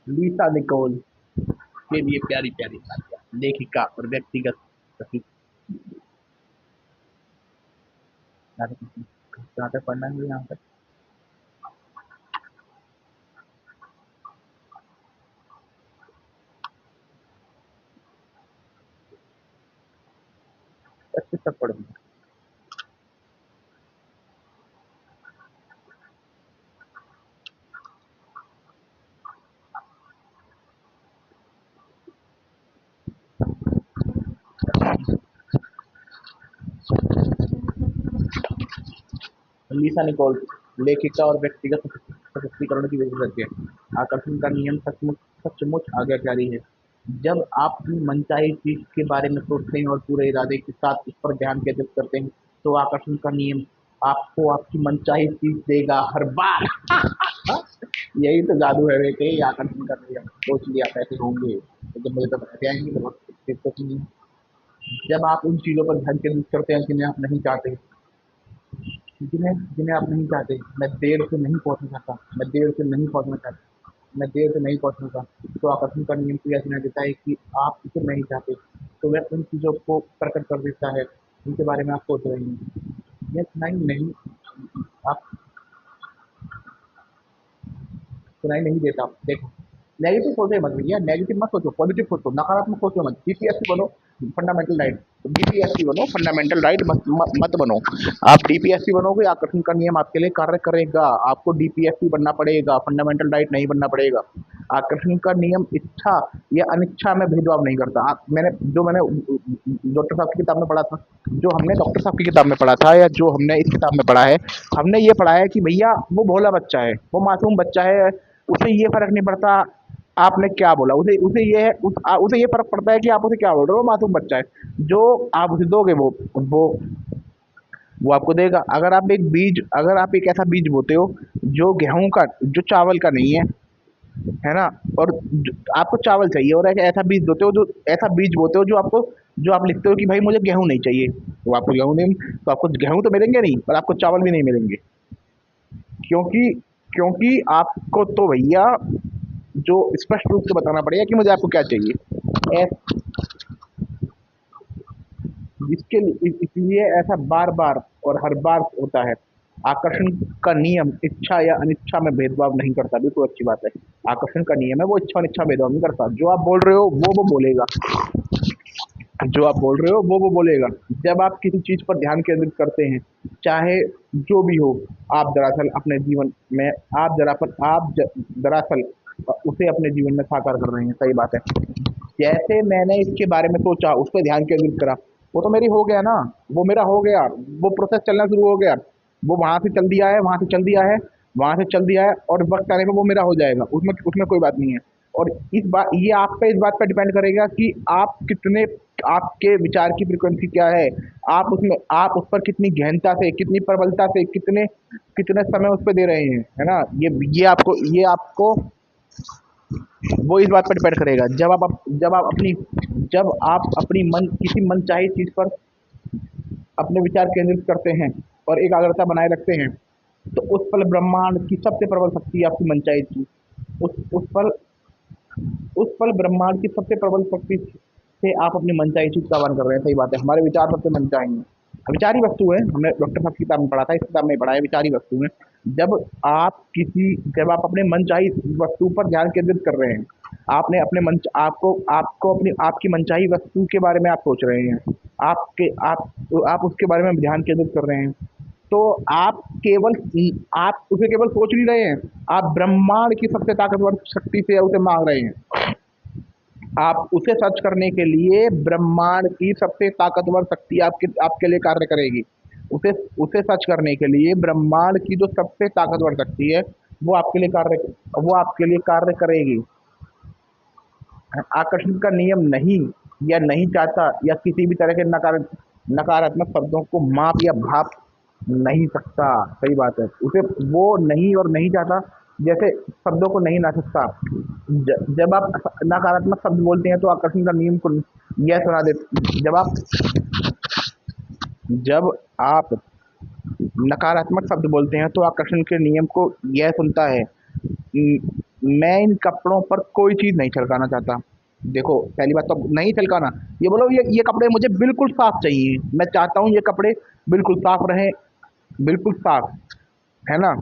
लीसा Nicol के लिए प्यारी प्यारी बात, लेखिका और व्यक्तिगत प्रति कहाँ तक पढ़ना है यहाँ तक। अच्छे तक पढ़ूंगा। लीसा निकोल लेखिका और व्यक्तिगत सशक्तिकरण की विशेषज्ञ। आकर्षण का नियम सचमुच सचमुच आज्ञाकारी है। जब आप अपनी मनचाही चीज के बारे में सोचते हैं और पूरे इरादे के साथ उस पर ध्यान केंद्रित करते हैं, तो आकर्षण का नियम आपको आपकी मनचाही चीज देगा हर बार। यही तो जादू है बेटे, आकर्षण का नियम। सोच लिया पैसे होंगे, तो जब मुझे तो पैसे आएंगे तो बस दिक्कत नहीं है। जब आप उन चीजों पर ध्यान केंद्रित करते हैं जिन्हें आप नहीं चाहते, जिन्हें जिन्हें आप नहीं चाहते, मैं देर से नहीं पहुंचना चाहता, मैं देर से नहीं पहुंचना चाहता, मैं देर से नहीं पहुंचना चाहता, तो आकर्षण का नियम तो यह सुना देता है कि आप इसे नहीं चाहते, तो वह उन चीज़ों को प्रकट कर देता है जिनके बारे में आप सोच रहे हैं। यह सुनाई नहीं, आप सुनाई नहीं देता। देखो, नेगेटिव सोचे मत भैया, नेगेटिव मत सोचो, पॉजिटिव सोचो, नकारात्मक सोचो मत। डीपीएससी बनो, फंडामेंटल राइट। डीपीएससी बनो, फंडामेंटल राइट मत बनो। आप डीपीएससी बनोगे, आकर्षण का नियम आपके लिए कार्य करेगा। आपको डीपीएससी बनना पड़ेगा, फंडामेंटल राइट नहीं बनना पड़ेगा। आकर्षण का नियम इच्छा या अनिच्छा में भेदभाव नहीं करता। मैंने डॉक्टर साहब की किताब में पढ़ा था, जो हमने डॉक्टर साहब की किताब में पढ़ा था, या जो हमने इस किताब में पढ़ा है, हमने ये पढ़ा है कि भैया वो भोला बच्चा है, वो मासूम बच्चा है, उसे ये फर्क नहीं पड़ता आपने क्या बोला। उसे उसे ये है उसे ये फर्क पड़ता है कि आप उसे क्या बोल रहे हो। वो मासूम बच्चा है, जो आप उसे दोगे वो आपको देगा। अगर आप एक ऐसा बीज बोते हो जो गेहूं का, जो चावल का नहीं है ना, और आपको चावल चाहिए, और एक ऐसा बीज बोते हो, जो ऐसा बीज बोते हो जो आप लिखते हो कि भाई मुझे गेहूं नहीं चाहिए, तो आपको गेहूं नहीं, तो आपको गेहूं तो मिलेंगे नहीं, और आपको चावल भी नहीं मिलेंगे। क्योंकि क्योंकि आपको तो भैया जो स्पष्ट रूप से बताना पड़ेगा कि मुझे आपको क्या चाहिए। जिसके लिए इसलिए ऐसा बार बार और हर बार होता है। आकर्षण का नियम इच्छा या अनिच्छा में भेदभाव नहीं करता, बिल्कुल अच्छी बात है। आकर्षण का नियम है, वो इच्छा अनिच्छा भेदभाव नहीं करता। जो आप बोल रहे हो वो बोलेगा, जो आप बोल रहे हो वो बोलेगा। जब आप किसी चीज पर ध्यान केंद्रित करते हैं, चाहे जो भी हो, आप दरअसल अपने जीवन में दरअसल उसे अपने जीवन में साकार कर रहे हैं। सही बात है। जैसे मैंने इसके बारे में सोचा, उस पर ध्यान केंद्रित करा, वो तो मेरी हो गया ना, वो मेरा हो गया, वो प्रोसेस चलना शुरू हो गया। वो वहां से चल दिया है, वहां से चल दिया है, वहां से चल दिया है, और वक्त आने पर वो मेरा हो जाएगा। उसमें उसमें कोई बात नहीं है। और ये आप पे इस बात पर डिपेंड करेगा कि आपके विचार की फ्रिक्वेंसी क्या है। आप उस पर कितनी गहनता से, कितनी प्रबलता से, कितने कितने समय उस पर दे रहे हैं, है ना। ये आपको वो इस बात पर डिपेंड करेगा। जब आप अपनी मन किसी मनचाही चीज पर अपने विचार केंद्रित करते हैं और एकाग्रता बनाए रखते हैं, तो उस पल ब्रह्मांड की सबसे प्रबल शक्ति आपकी मनचाही चीज, उस पल ब्रह्मांड की सबसे प्रबल शक्ति से आप अपनी मनचाही चीज का आह्वान कर रहे हैं। सही बात है, हमारे विचार सबसे मनचाही हैं। विचारी वस्तु है, हमने डॉक्टर साहब की किताब में पढ़ा था, इस किताब में पढ़ा है, विचारी वस्तु है। जब जब आप अपने मनचाही वस्तु पर ध्यान केंद्रित कर रहे हैं, आपने अपने मन आपको अपनी आपकी मनचाही वस्तु के बारे में आप सोच रहे हैं, आप उसके बारे में ध्यान केंद्रित कर रहे हैं, तो आप उसे केवल सोच नहीं रहे हैं, आप ब्रह्मांड की सबसे ताकतवर शक्ति से उसे मांग रहे हैं। आप उसे सर्च करने के लिए ब्रह्मांड की सबसे ताकतवर शक्ति आपके आपके लिए कार्य करेगी। उसे उसे सर्च करने के लिए ब्रह्मांड की जो सबसे ताकतवर शक्ति है, वो आपके लिए कार्य करेगी। आकर्षण का नियम नहीं, या नहीं चाहता, या किसी भी तरह के नकारात्मक शब्दों को माप या भाप नहीं सकता। सही बात है। उसे वो नहीं और नहीं चाहता, जैसे शब्दों को नहीं ना सकता। जब आप नकारात्मक शब्द बोलते हैं तो आकर्षण का नियम को यह सुना दे। जब आप जब आप नकारात्मक शब्द बोलते हैं तो आकर्षण के नियम को यह सुनता है मैं इन कपड़ों पर कोई चीज़ नहीं छिड़काना चाहता। देखो, पहली बात तो नहीं छिड़काना, ये बोलो ये कपड़े मुझे बिल्कुल साफ चाहिए, मैं चाहता हूँ ये कपड़े बिल्कुल साफ रहें, बिल्कुल साफ, है ना?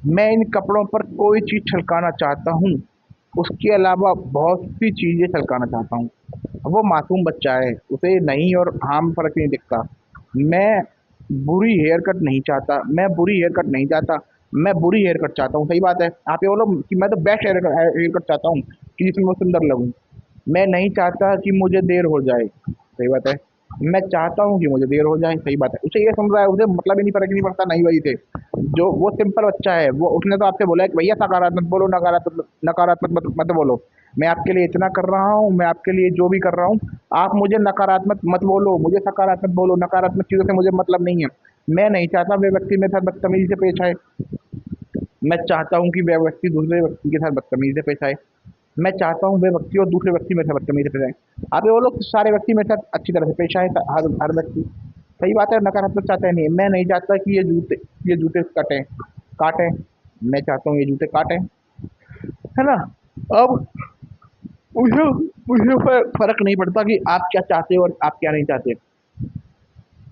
मैं इन कपड़ों पर कोई चीज़ छिड़काना चाहता हूँ, उसके अलावा बहुत सी चीज़ें छिड़काना चाहता हूँ। वो मासूम बच्चा है, उसे नहीं और हाँ में फ़र्क नहीं दिखता। मैं बुरी हेयर कट नहीं चाहता, मैं बुरी हेयर कट नहीं चाहता, मैं बुरी हेयर कट चाहता हूँ, सही बात है। आप ये बोलो कि मैं तो बेस्ट हेयर कट चाहता हूँ कि जिसमें मैं सुंदर लगूँ। मैं नहीं चाहता कि मुझे देर हो जाए, सही बात है। मैं चाहता हूँ कि मुझे देर हो जाए, सही बात है। उसे ये समझ रहा है, उसे मतलब ही नहीं, फ़र्क ही नहीं पड़ता, नहीं वही थे। जो वो सिंपल बच्चा है, वो उसने तो आपसे बोला है कि भैया सकारात्मक बोलो, नकारात्मक नकारात्मक मत बोलो। मैं आपके लिए इतना कर रहा हूँ, मैं आपके लिए जो भी कर रहा हूँ, आप मुझे नकारात्मक मत बोलो, मुझे सकारात्मक बोलो, नकारात्मक चीज़ों से मुझे मतलब नहीं है। मैं नहीं चाहता वे व्यक्ति मेरे साथ बदतमीज़ी से पेश आए। मैं चाहता हूँ कि वह व्यक्ति दूसरे व्यक्ति के साथ बदतमीज़ी से पेश आए। मैं चाहता हूँ वह व्यक्ति और दूसरे व्यक्ति मेरे साथ बदतमीज़ी से पेश आए। आप ये बोलो कि सारे व्यक्ति मेरे साथ अच्छी तरह से पेश आए, हर व्यक्ति। सही बात है, नकारात्मक चाहता है नहीं। मैं नहीं चाहता कि ये जूते कटें, काटें। मैं चाहता हूँ ये जूते काटें, है ना? अब मुझे मुझे फ़र्क नहीं पड़ता कि आप क्या चाहते हो और आप क्या नहीं चाहते।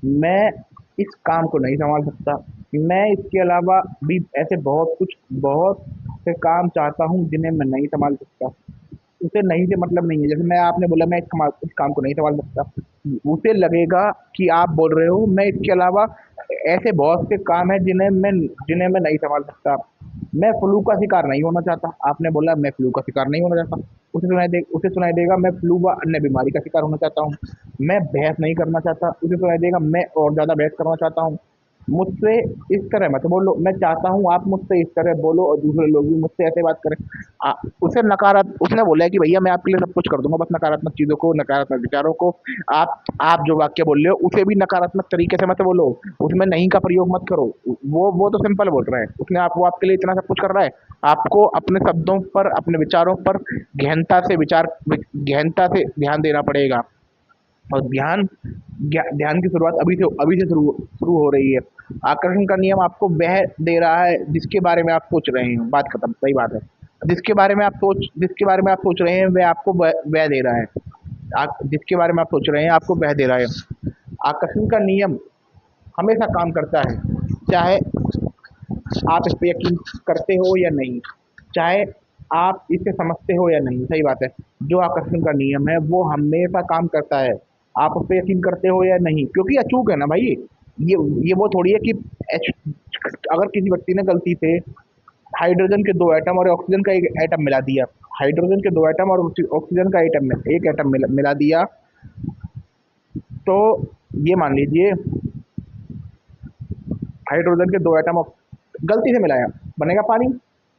मैं इस काम को नहीं सँभाल सकता। मैं इसके अलावा भी ऐसे बहुत से काम चाहता हूँ जिन्हें मैं नहीं सँभाल सकता। उसे नहीं से मतलब नहीं है। जैसे मैं आपने बोला मैं इस काम को नहीं सँभाल सकता। उसे लगेगा कि आप बोल रहे हो मैं इसके अलावा ऐसे बहुत से काम हैं जिन्हें मैं नहीं सँभाल सकता। मैं फ्लू का शिकार नहीं होना चाहता। आपने बोला मैं फ्लू का शिकार नहीं होना चाहता। उसे सुनाई देगा मैं फ्लू व अन्य बीमारी का शिकार होना चाहता हूँ। मैं बहस नहीं करना चाहता। उसे सुनाई देगा मैं और ज़्यादा बहस करना चाहता हूँ। मुझसे इस तरह मत बोलो। मैं चाहता हूँ आप मुझसे इस तरह बोलो और दूसरे लोग भी मुझसे ऐसे बात करें। उसने बोला है कि भैया मैं आपके लिए सब कुछ कर दूंगा, बस नकारात्मक चीज़ों को, नकारात्मक विचारों को, आप जो वाक्य बोल रहे हो उसे भी नकारात्मक तरीके से मत बोलो। उसमें नहीं का प्रयोग मत करो। वो तो सिंपल बोल रहा है। वो आपके लिए इतना सब कुछ कर रहा है। आपको अपने शब्दों पर, अपने विचारों पर गहनता से ध्यान देना पड़ेगा। और ध्यान की शुरुआत अभी से शुरू हो रही है। आकर्षण का नियम आपको वह दे रहा है जिसके बारे में आप सोच रहे हैं, बात खत्म, सही बात है। जिसके बारे में आप सोच रहे हैं वह आपको वह दे रहा है। जिसके बारे में आप सोच रहे हैं आपको वह दे रहा है। आकर्षण का नियम हमेशा काम करता है, चाहे आप इस पे यकीन करते हो या नहीं, चाहे आप इसे समझते हो या नहीं, सही बात है। जो आकर्षण का नियम है वो हमेशा काम करता है, आप उस पे यकीन करते हो या नहीं, क्योंकि अचूक है ना भाई। ये ये वो थोड़ी है कि एच अगर किसी व्यक्ति ने गलती से हाइड्रोजन के 2 एटम और ऑक्सीजन का 1 एटम मिला दिया, हाइड्रोजन के 2 एटम और ऑक्सीजन का एटम में 1 एटम मिला दिया, तो ये मान लीजिए हाइड्रोजन के 2 एटम गलती से मिलाया, बनेगा पानी।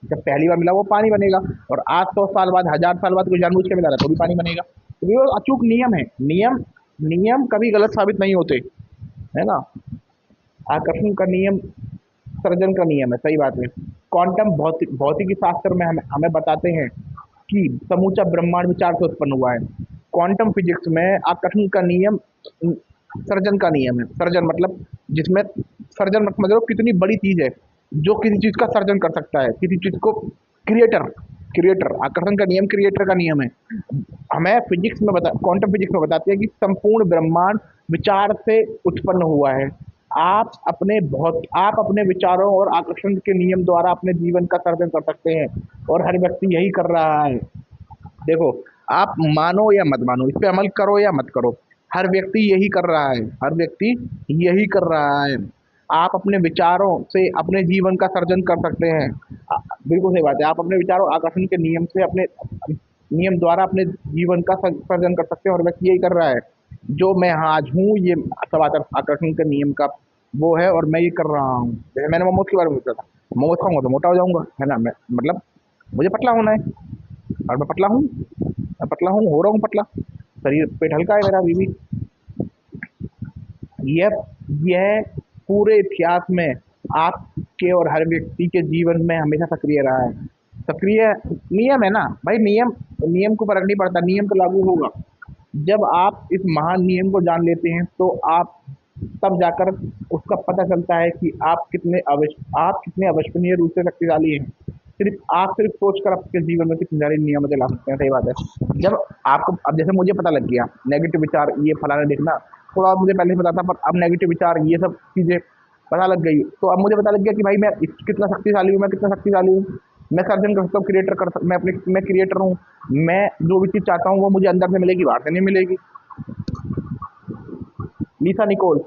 जब पहली बार मिला वो पानी बनेगा। और 800 साल बाद, 1000 साल बाद कोई जानबूझ के मिला रहा तो भी पानी बनेगा। तो ये अचूक नियम है। नियम कभी गलत साबित नहीं होते, है ना? आकर्षण का नियम सर्जन का नियम है, सही बात है। क्वांटम भौतिकी शास्त्र में हमें बताते हैं कि समूचा ब्रह्मांड विचार से उत्पन्न हुआ है। क्वांटम फिजिक्स में आकर्षण का नियम सर्जन का नियम है। सर्जन मतलब जिसमें सर्जन मत समझ लो कितनी बड़ी चीज है जो किसी चीज का सर्जन कर सकता है, किसी चीज को क्रिएटर क्रिएटर आकर्षण का नियम क्रिएटर का नियम है। हमें क्वांटम फिजिक्स में बताते हैं कि संपूर्ण ब्रह्मांड विचार से उत्पन्न हुआ है। आप अपने विचारों और आकर्षण के नियम द्वारा अपने जीवन का सर्जन कर सकते हैं, और हर व्यक्ति यही कर रहा है। देखो, आप मानो या मत मानो, इस पे अमल करो या मत करो, हर व्यक्ति यही कर रहा है, हर व्यक्ति यही कर रहा है। आप अपने विचारों से अपने जीवन का सर्जन कर सकते हैं। बिल्कुल सही बात है। आप अपने विचारों आकर्षण के नियम से अपने नियम द्वारा अपने जीवन का सर्जन कर सकते हैं, और व्यक्ति यही कर रहा है। जो मैं आज हूँ ये सब आकर्षण के नियम का वो है, और मैं ये कर रहा हूँ। जैसे मैंने मोमोज के बारे में सोचा था, मोमोज खाऊंगा तो मोटा हो जाऊंगा, है ना? मैं मतलब मुझे पतला होना है, और मैं पतला हूँ, हो रहा हूँ पतला। शरीर पेट हल्का है मेरा अभी भी। यह यह पूरे इतिहास में आपके और हर व्यक्ति के जीवन में हमेशा सक्रिय रहा है। सक्रिय नियम है ना भाई। नियम को फर्क नहीं पड़ता, नियम तो लागू होगा। जब आप इस महान नियम को जान लेते हैं तो आप तब जाकर उसका पता चलता है कि आप कितने अविश्वसनीय रूप से शक्तिशाली हैं। सिर्फ सोच कर आपके जीवन में कितनी सारी नियमतें ला सकते हैं। सही बात है। जब आपको, अब जैसे मुझे पता लग गया नेगेटिव विचार ये फलाना देखना, थोड़ा और मुझे पहले से पता था, पर अब नेगेटिव विचार ये सब चीजें पता लग गई, तो अब मुझे पता लग गया कि भाई मैं कितना शक्तिशाली हूँ, मैं कितना शक्तिशाली हूँ। मैं सर्जन कर सकता हूँ, क्रिएटर कर सकता, मैं क्रिएटर हूँ। मैं जो भी चीज चाहता हूँ वो मुझे अंदर से मिलेगी, बाहर से नहीं मिलेगी। लीसा निकोल,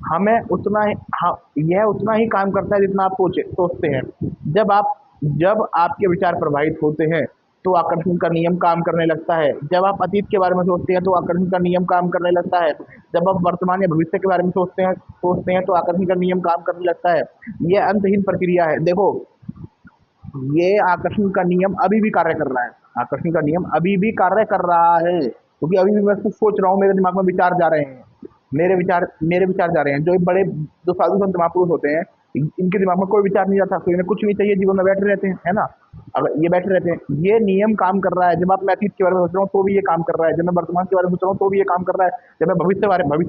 हमें उतना ही, हाँ, यह उतना ही काम करता है जितना आप सोचते हैं। जब आप जब आपके विचार प्रभावित होते हैं तो आकर्षण का नियम काम करने लगता है। जब आप अतीत के बारे में सोचते हैं तो आकर्षण का नियम काम करने लगता है। जब आप वर्तमान या भविष्य के बारे में सोचते हैं तो आकर्षण का नियम काम करने लगता है। यह अंतहीन प्रक्रिया है। देखो, ये आकर्षण का नियम अभी भी कार्य कर रहा है। आकर्षण का नियम अभी भी कार्य कर रहा है, क्योंकि अभी भी मैं कुछ सोच रहा हूँ, मेरे दिमाग में विचार जा रहे हैं। मेरे विचार जा रहे हैं। जो साधु संत महापुरुष होते हैं, इनके दिमाग में कोई विचार नहीं जाता, तो इन्हें कुछ नहीं चाहिए, जीवन में बैठे रहते हैं, है ना। अगर ये बैठे रहते हैं, ये नियम काम कर रहा है। जब आप मैं अतीत के बारे में सोच रहा हूँ तो भी ये काम कर रहा है, जब मैं वर्तमान के बारे में सोच रहा हूँ तो भी ये काम कर रहा है, जब मैं भविष्य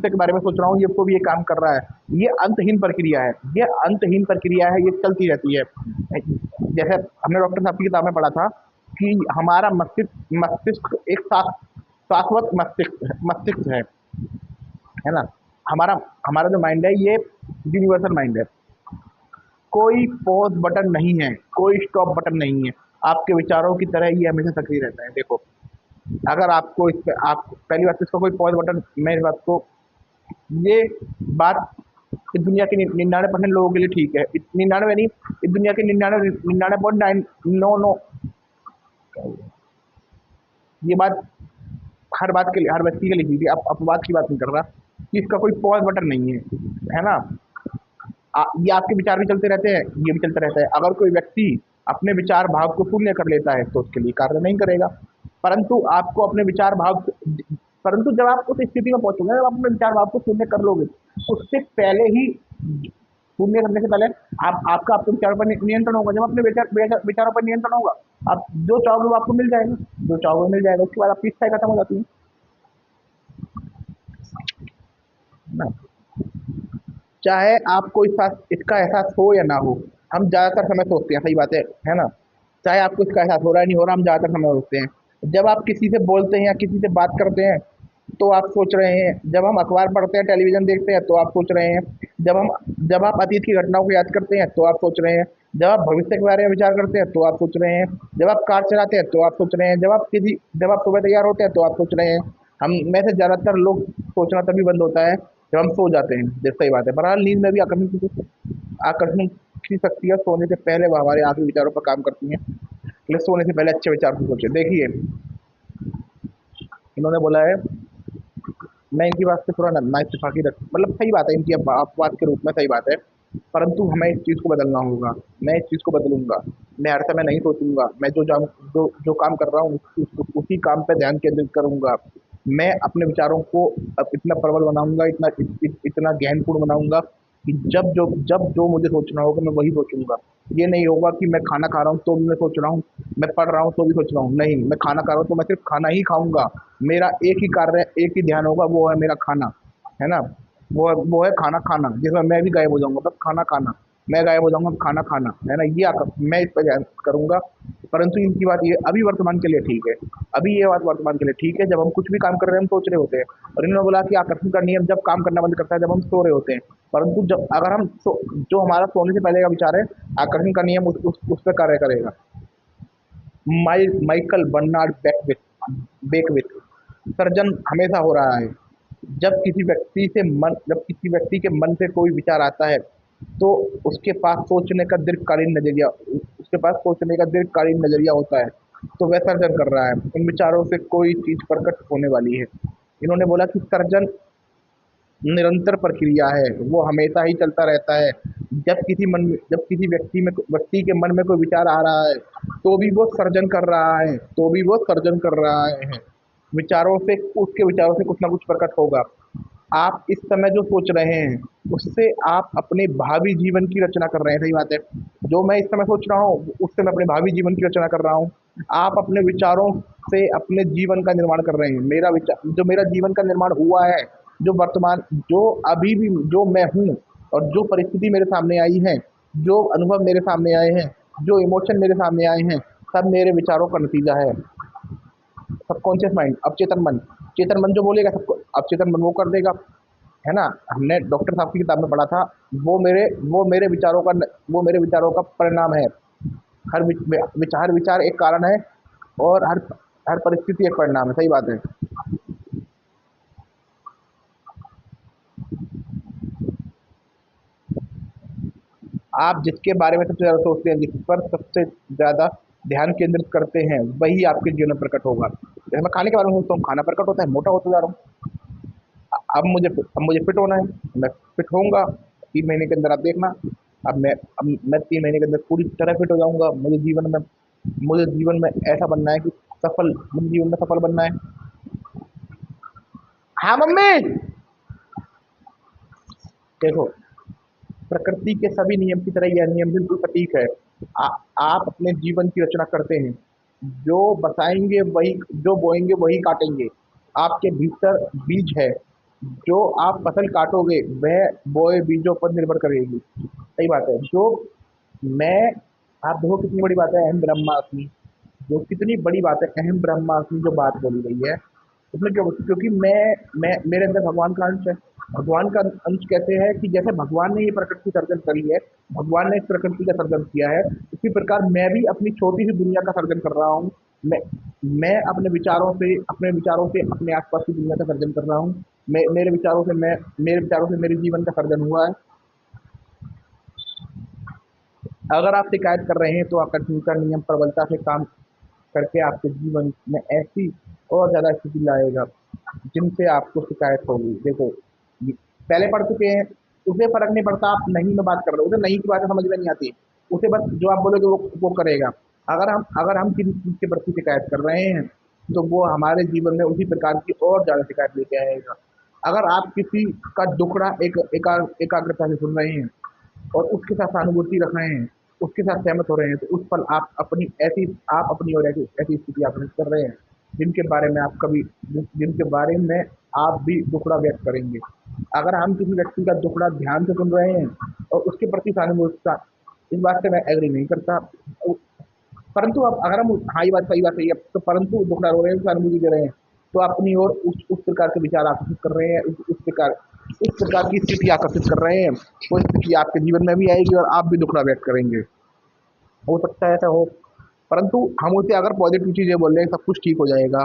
के बारे में सोच रहा हूँ ये तो भी ये काम कर रहा है। ये अंतहीन प्रक्रिया है, ये अंतहीन प्रक्रिया है, ये चलती रहती है। जैसे हमने डॉक्टर साहब की किताब में पढ़ा था कि हमारा मस्तिष्क एक शाश्वत मस्तिष्क है ना। हमारा हमारा जो माइंड है ये यूनिवर्सल माइंड है। कोई पॉज बटन नहीं है, कोई स्टॉप बटन नहीं है। आपके विचारों की तरह ये हमेशा सक्रिय रहता है। देखो, अगर आपको इस पे आप पहली बात तो इसका कोई पॉज बटन, मेरी बात को, ये बात इस दुनिया के 99% लोगों के लिए ठीक है, 99 नहीं, इस दुनिया के 99.9 ये बात हर बात के लिए, हर व्यक्ति के लिए ठीक है। आप अपवाद की बात नहीं कर रहा कि इसका कोई पॉज बटन नहीं है ना। ये आपके विचार भी चलते रहते हैं, ये भी चलता रहता है। अगर कोई व्यक्ति अपने विचार भाव को शून्य कर लेता है तो उसके लिए कार्य नहीं करेगा। परंतु आपको अपने विचार भाव, परंतु जब आप उस स्थिति में पहुंचोगे, जब आप अपने विचार भाव को शून्य कर लोगे, उससे पहले ही, शून्य करने से पहले आपका आपके विचारों पर नियंत्रण होगा। जब अपने विचारों पर नियंत्रण होगा, आप जो चाहोगे वो आपको मिल जाएगा, जो चाहोगे मिल जाएगा। उसके बाद आपकी इच्छाएं खत्म हो जाती है ना। चाहे आपको इसका एहसास हो या ना हो, हम ज़्यादातर समय सोचते हैं। सही बात है ना। चाहे आपको इसका एहसास हो रहा है नहीं हो रहा, हम ज़्यादातर समय सोचते हैं। जब आप किसी से बोलते हैं या किसी से बात करते हैं तो आप सोच रहे हैं। जब हम अखबार पढ़ते हैं, टेलीविज़न देखते हैं तो आप सोच रहे हैं। जब आप अतीत की घटनाओं को याद करते हैं तो आप सोच रहे हैं। जब आप भविष्य के बारे में विचार करते हैं तो आप सोच रहे हैं। जब आप कार चलाते हैं तो आप सोच रहे हैं। जब आप सुबह तैयार होते हैं तो आप सोच रहे हैं। हम में से ज़्यादातर लोग सोचना तभी बंद होता है जब हम सो जाते हैं। सही बात है। बहरहाल नींद में भी आकर्षण की शक्तियाँ सोने से पहले वो हमारे आखिरी विचारों पर काम करती हैं। इसलिए सोने से पहले अच्छे विचार को सोचें। देखिए, इन्होंने बोला है, मैं इनकी बात से थोड़ा ना इत्तेफाकी रख, मतलब सही बात है, इनकी अपवाद के रूप में सही बात है। परंतु हमें इस चीज़ को बदलना होगा। मैं इस चीज़ को बदलूंगा। मैं हर समय नहीं सोचूंगा। मैं जो काम कर रहा हूँ उसी काम पे ध्यान केंद्रित करूंगा। मैं अपने विचारों को अब इतना प्रबल बनाऊंगा, इतना गहनपूर्ण बनाऊंगा कि जब जो मुझे सोचना होगा मैं वही सोचूंगा। ये नहीं होगा कि मैं खाना खा रहा हूँ तो भी मैं सोच रहा हूँ, मैं पढ़ रहा हूँ तो भी सोच रहा हूँ। नहीं, मैं खाना खा रहा हूँ तो मैं सिर्फ खाना ही खाऊंगा। मेरा एक ही कार्य, एक ही ध्यान होगा, वो है मेरा खाना, है ना। वो है खाना खाना, जिसमें मैं भी गायब हो जाऊंगा, बस खाना खाना। मैं गायब हो जाऊंगा, खाना खाना, है ना। मैं इस पर ध्यान करूंगा। परंतु इनकी बात ये अभी वर्तमान के लिए ठीक है। अभी ये बात वर्तमान के लिए ठीक है। जब हम कुछ भी काम कर रहे हैं हम सोच रहे होते हैं। और इन्होंने बोला कि आकर्षण का नियम जब काम करना बंद करता है जब हम सो रहे होते हैं। परंतु जब अगर जो हमारा सोने से पहले का विचार है, आकर्षण का नियम उस पर कार्य करेगा। माइकल बर्नार्ड बेकविथ, सर्जन हमेशा हो रहा है। जब किसी व्यक्ति के मन से कोई विचार आता है तो उसके पास सोचने का दीर्घकालीन नजरिया होता है। तो वह सर्जन कर रहा है। इन विचारों से कोई चीज प्रकट होने वाली है। इन्होंने बोला कि सर्जन निरंतर प्रक्रिया है, वो हमेशा ही चलता रहता है। जब किसी व्यक्ति के मन में कोई विचार आ रहा है तो भी वो सर्जन कर रहा है, उसके विचारों से कुछ ना कुछ प्रकट होगा। आप इस समय जो सोच रहे हैं उससे आप अपने भावी जीवन की रचना कर रहे हैं। सही बात है। जो मैं इस समय सोच रहा हूँ उससे मैं अपने भावी जीवन की रचना कर रहा हूँ। आप अपने विचारों से अपने जीवन का निर्माण कर रहे हैं। मेरा जीवन का निर्माण हुआ है, जो अभी भी जो मैं हूँ और जो परिस्थिति मेरे सामने आई है, जो अनुभव मेरे सामने आए हैं, जो इमोशन मेरे सामने आए हैं सब मेरे विचारों का नतीजा है। सबकॉन्शियस माइंड, अवचेतन मन, चेतन मन जो बोलेगा सबको अवचेतन मन वो कर देगा, है ना। हमने डॉक्टर साहब की किताब में पढ़ा था, वो मेरे विचारों का परिणाम है। हर विचार एक कारण है, और हर परिस्थिति एक परिणाम है। सही बात है। आप जिसके बारे में सबसे ज़्यादा सोचते हैं, जिस पर सबसे ज़्यादा ध्यान केंद्रित करते हैं, वही आपके जीवन में प्रकट होगा। जैसे मैं खाने के बारे में सोचता हूँ, खाना प्रकट होता है, मोटा होता जा रहा हूँ। अब मुझे फिट होना है, मैं फिट होऊंगा 3 महीने के अंदर, आप देखना। अब मैं 3 महीने के अंदर पूरी तरह फिट हो जाऊंगा। मुझे जीवन में ऐसा बनना है कि मुझे जीवन में सफल बनना है। हाँ मम्मी। देखो, प्रकृति के सभी नियम की तरह यह नियम बिल्कुल सटीक है। आ, आप अपने जीवन की रचना करते हैं। जो बसाएंगे वही जो बोएंगे वही काटेंगे। आपके भीतर बीज है। जो आप फसल काटोगे वह बोए बीजों पर निर्भर करेगी। सही बात है। मैं आप देखो कितनी बड़ी बात है अहम ब्रह्मास्मि। जो कितनी बड़ी बात है अहम ब्रह्मास्मि, जो बात बोली गई है उसमें, क्योंकि मैं मेरे अंदर भगवान का अंश है। भगवान का अंश कैसे है कि जैसे भगवान ने ये प्रकृति सर्जन करी है, भगवान ने इस प्रकृति का सर्जन किया है, उसी प्रकार मैं भी अपनी छोटी सी दुनिया का सर्जन कर रहा हूँ। मैं मैं अपने विचारों से अपने आसपास की दुनिया का सर्जन कर रहा हूँ। मेरे विचारों से मेरे जीवन का सर्जन हुआ है। अगर आप शिकायत कर रहे हैं तो आकर्षण का नियम प्रबलता से काम करके आपके जीवन में ऐसी और ज़्यादा स्थिति लाएगा जिनसे आपको शिकायत होगी। देखो, पहले पढ़ चुके हैं, उसे फ़र्क नहीं पड़ता आप नहीं में बात कर रहे हो, उसे नहीं की बातें समझ में नहीं आती। उसे बस जो आप बोलोगे वो करेगा। अगर हम किसी चीज़ के प्रति शिकायत कर रहे हैं, तो वो हमारे जीवन में उसी प्रकार की और ज़्यादा शिकायत लेके आएगा। अगर आप किसी का दुखड़ा एकाग्रता से सुन रहे हैं और उसके साथ सहानुभूति रख रहे हैं, उसके साथ सहमत हो रहे हैं, तो उस पल आप अपनी ओर ऐसी ऐसी स्थिति आकर्षित कर रहे हैं जिनके बारे में आप भी दुखड़ा व्यक्त करेंगे। अगर हम किसी व्यक्ति का दुखड़ा ध्यान से सुन रहे हैं और उसके प्रति सहानुभूति, इस बात से मैं एग्री नहीं करता। परंतु अब अगर हम हाँ, ये बात सही है, तो परंतु दुखड़ा रो रहे हैं, सहानुभूति दे रहे हैं, तो अपनी ओर उस प्रकार के विचार आकर्षित कर रहे हैं, उस प्रकार की स्थिति आकर्षित कर रहे हैं। वो स्थिति आपके जीवन में भी आएगी और आप भी दुखड़ा व्यक्त करेंगे। हो सकता है ऐसा हो, परंतु हम उसे अगर पॉजिटिव चीज़ें बोल रहे हैं, सब कुछ ठीक हो जाएगा,